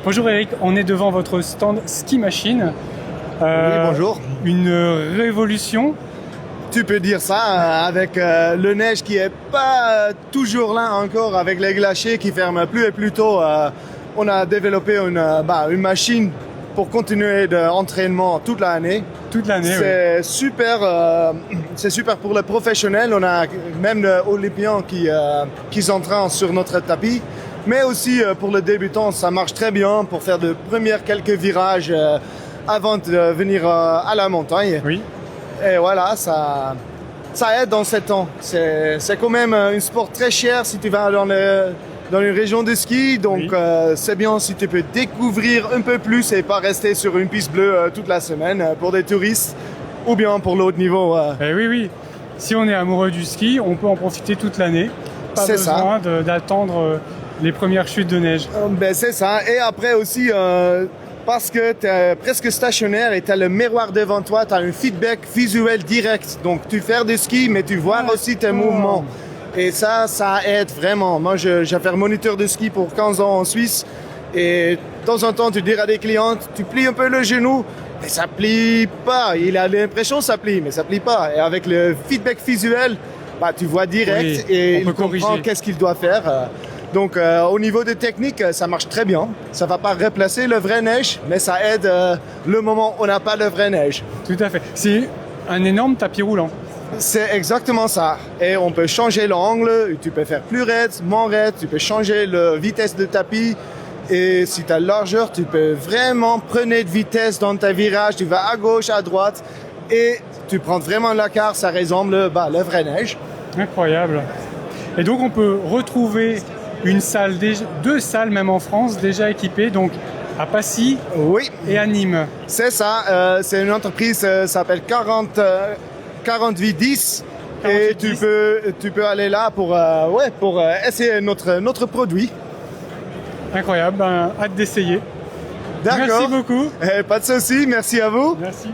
Bonjour Eric, on est devant votre stand Ski Machine. Oui, bonjour. Une révolution. Tu peux dire ça avec le neige qui est pas toujours là encore, avec les glaciers qui ferment plus et plus tôt. On a développé une machine pour continuer d'entraînement toute l'année. Toute l'année, C'est super, c'est super pour les professionnels. On a même des Olympiens qui s'entraînent sur notre tapis. Mais aussi pour les débutants, ça marche très bien pour faire de premiers quelques virages avant de venir à la montagne. Oui. Et voilà, ça aide dans ces temps. C'est quand même un sport très cher si tu vas dans une région de ski. Donc Oui. c'est bien si tu peux découvrir un peu plus et pas rester sur une piste bleue toute la semaine pour des touristes ou bien pour l'autre niveau. Oui. Si on est amoureux du ski, on peut en profiter toute l'année. Pas C'est besoin d'attendre les premières chutes de neige. Ben c'est ça. Et après aussi, parce que tu es presque stationnaire et tu as le miroir devant toi, tu as un feedback visuel direct. Donc tu fais du ski, mais tu vois aussi tes mouvements. Et ça aide vraiment. Moi, j'ai fait moniteur de ski pour 15 ans en Suisse. Et de temps en temps, tu dis à des clientes, tu plies un peu le genou, mais ça plie pas. Il a l'impression que ça plie, mais ça plie pas. Et avec le feedback visuel, tu vois direct et il comprend qu'est-ce qu'il doit faire. Donc, au niveau des techniques, ça marche très bien. Ça va pas remplacer le vrai neige, mais ça aide le moment où on n'a pas de vraie neige. Tout à fait. C'est un énorme tapis roulant. C'est exactement ça. Et on peut changer l'angle, tu peux faire plus raide, moins raide, tu peux changer la vitesse de tapis. Et si tu as largeur, tu peux vraiment prendre de vitesse dans ta virage. Tu vas à gauche, à droite et tu prends vraiment la carte. Ça ressemble le vrai neige. Incroyable. Et donc on peut retrouver une salle, deux salles même en France déjà équipées, donc à Passy et à Nîmes. C'est ça, c'est une entreprise qui s'appelle 4810 et tu peux aller là pour essayer notre produit. Incroyable, hâte d'essayer. D'accord. Merci beaucoup. Pas de souci, merci à vous. Merci.